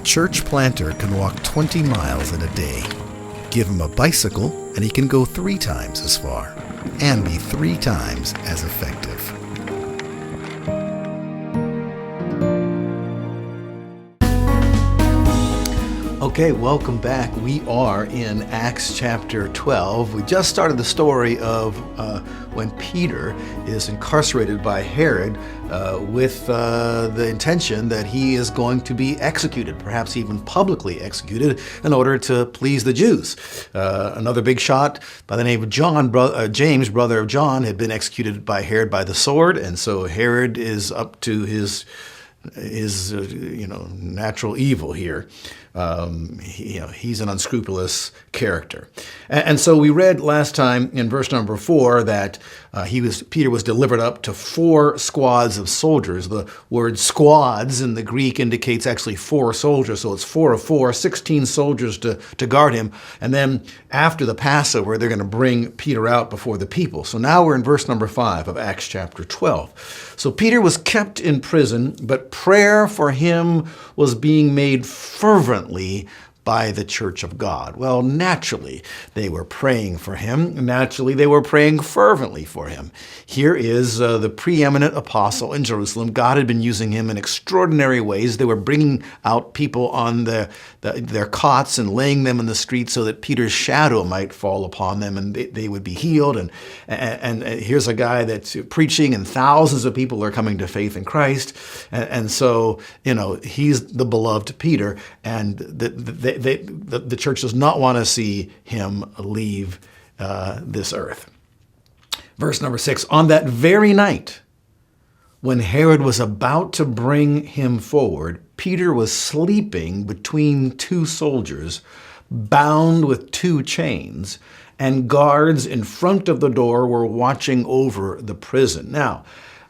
church planter can walk 20 miles in a day. Give him a bicycle and he can go 3 times as far and be 3 times as effective. Okay, welcome back. We are in Acts chapter 12. We just started the story of when Peter is incarcerated by Herod with the intention that he is going to be executed, perhaps even publicly executed, in order to please the Jews. Another big shot by the name of James, brother of John, had been executed by Herod by the sword, and so Herod is up to his natural evil here. He's an unscrupulous character. And so we read last time in verse number 4 that Peter was delivered up to 4 squads of soldiers. The word squads in the Greek indicates actually 4 soldiers, so it's 4 of 4, 16 soldiers to guard him. And then after the Passover, they're going to bring Peter out before the people. So now we're in verse number 5 of Acts chapter 12. So Peter was kept in prison, but prayer for him was being made fervently by the church of God. Well, naturally, they were praying for him. Naturally, they were praying fervently for him. Here is the preeminent apostle in Jerusalem. God had been using him in extraordinary ways. They were bringing out people on their cots and laying them in the street so that Peter's shadow might fall upon them and they would be healed. And here's a guy that's preaching, and thousands of people are coming to faith in Christ. And so, he's the beloved Peter, and the church does not want to see him leave this earth. Verse number 6, on that very night, when Herod was about to bring him forward, Peter was sleeping between 2 soldiers, bound with 2 chains, and guards in front of the door were watching over the prison. Now,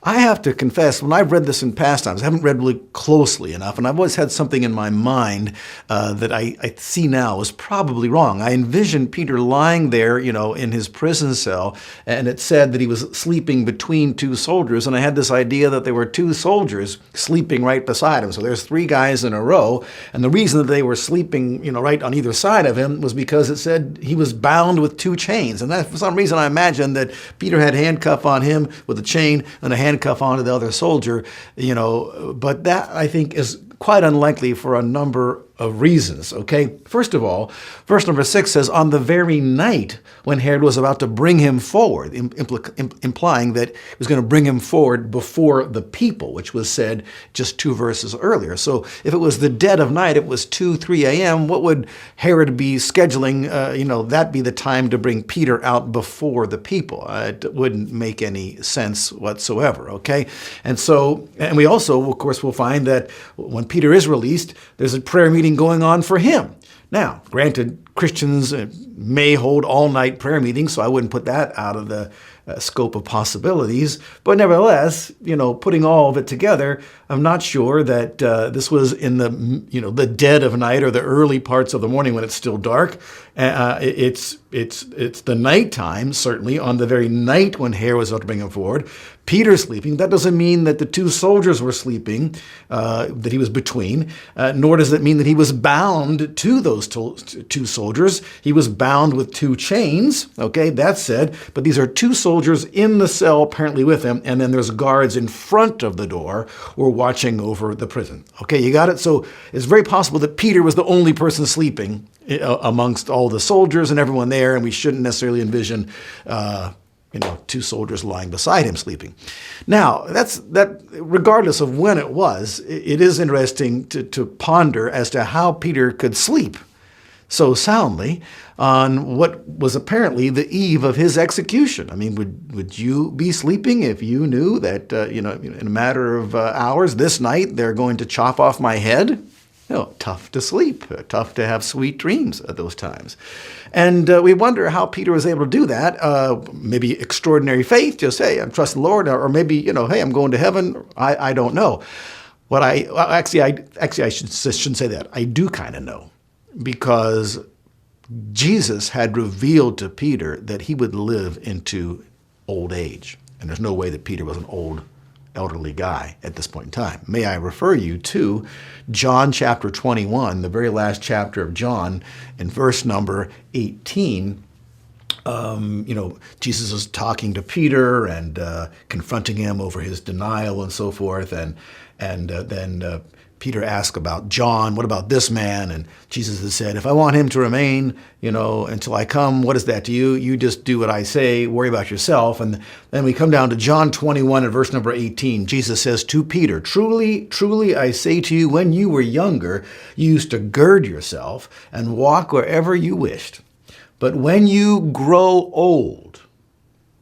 I have to confess, when I've read this in past times, I haven't read really closely enough, and I've always had something in my mind that I see now is probably wrong. I envisioned Peter lying there, in his prison cell, and it said that he was sleeping between 2 soldiers, and I had this idea that there were 2 soldiers sleeping right beside him. So there's 3 guys in a row, and the reason that they were sleeping, right on either side of him was because it said he was bound with 2 chains, and that, for some reason, I imagined that Peter had a handcuff on him with a chain and a handcuff onto the other soldier, but that, I think, is quite unlikely for a number of reasons, okay? First of all, verse number 6 says, on the very night when Herod was about to bring him forward, implying that he was going to bring him forward before the people, which was said just 2 verses earlier. So if it was the dead of night, it was 2, 3 a.m., what would Herod be scheduling, that be the time to bring Peter out before the people? It wouldn't make any sense whatsoever, okay? And we also, of course, will find that when Peter is released, there's a prayer meeting going on for him. Now, granted, Christians may hold all-night prayer meetings, so I wouldn't put that out of the scope of possibilities. But nevertheless, putting all of it together, I'm not sure that this was in the dead of night or the early parts of the morning when it's still dark. It's the nighttime, certainly, on the very night when Herod was about to bring him forward. Peter's sleeping. That doesn't mean that the 2 soldiers were sleeping, that he was between, nor does it mean that he was bound to those 2 soldiers. He was bound with 2 chains, okay, that's said, but these are 2 soldiers in the cell apparently with him, and then there's guards in front of the door who are watching over the prison. Okay, you got it? So it's very possible that Peter was the only person sleeping amongst all the soldiers and everyone there, and we shouldn't necessarily envision 2 soldiers lying beside him sleeping. Now, that regardless of when it was, it is interesting to ponder as to how Peter could sleep so soundly on what was apparently the eve of his execution. I mean, would you be sleeping if you knew that, in a matter of hours, this night, they're going to chop off my head? Tough to sleep, tough to have sweet dreams at those times. And we wonder how Peter was able to do that. Maybe extraordinary faith, just, hey, I'm trusting the Lord, or maybe, hey, I'm going to heaven. I don't know. I shouldn't say that. I do kind of know, because Jesus had revealed to Peter that he would live into old age. And there's no way that Peter was an old elderly guy at this point in time. May I refer you to John chapter 21, the very last chapter of John, in verse number 18. Jesus is talking to Peter and confronting him over his denial and so forth. And then Peter asked about John, what about this man? And Jesus has said, if I want him to remain, until I come, what is that to you? You just do what I say, worry about yourself. And then we come down to John 21 and verse number 18. Jesus says to Peter, truly, truly, I say to you, when you were younger, you used to gird yourself and walk wherever you wished. But when you grow old,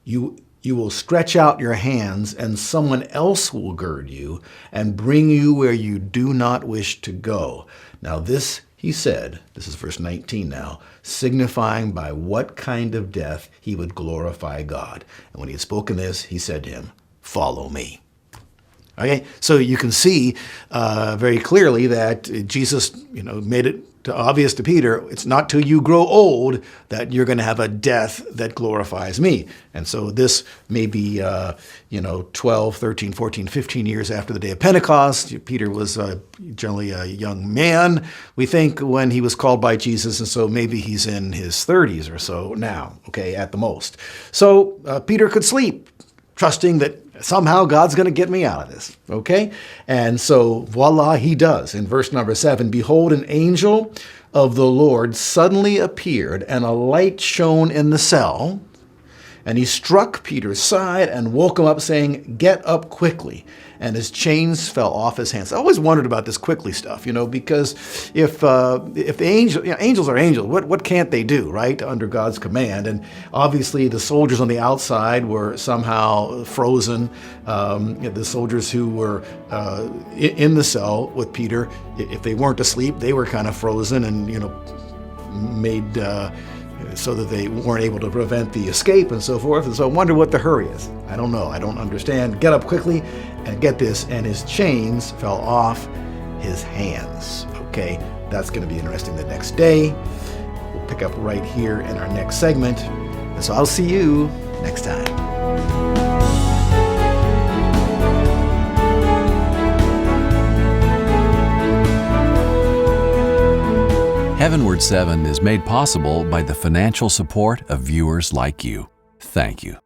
you will stretch out your hands, and someone else will gird you and bring you where you do not wish to go. Now this, he said, this is verse 19 now, signifying by what kind of death he would glorify God. And when he had spoken this, he said to him, follow me. Okay, so you can see very clearly that Jesus, made it obvious to Peter, it's not till you grow old that you're going to have a death that glorifies me. And so this may be, 12, 13, 14, 15 years after the day of Pentecost. Peter was generally a young man, we think, when he was called by Jesus. And so maybe he's in his 30s or so now, okay, at the most. So Peter could sleep, trusting that somehow God's going to get me out of this, okay? And so, voila, he does. In verse number 7, behold, an angel of the Lord suddenly appeared, and a light shone in the cell. And he struck Peter's side and woke him up, saying, get up quickly. And his chains fell off his hands. I always wondered about this quickly stuff, because if the angels are angels, what can't they do, right, under God's command? And obviously the soldiers on the outside were somehow frozen. The soldiers who were in the cell with Peter, if they weren't asleep, they were kind of frozen and, made so that they weren't able to prevent the escape and so forth. And so I wonder what the hurry is. I don't know. I don't understand. Get up quickly, and get this, and his chains fell off his hands. Okay, that's going to be interesting the next day. We'll pick up right here in our next segment. And so I'll see you next time. HeavenWord 7 is made possible by the financial support of viewers like you. Thank you.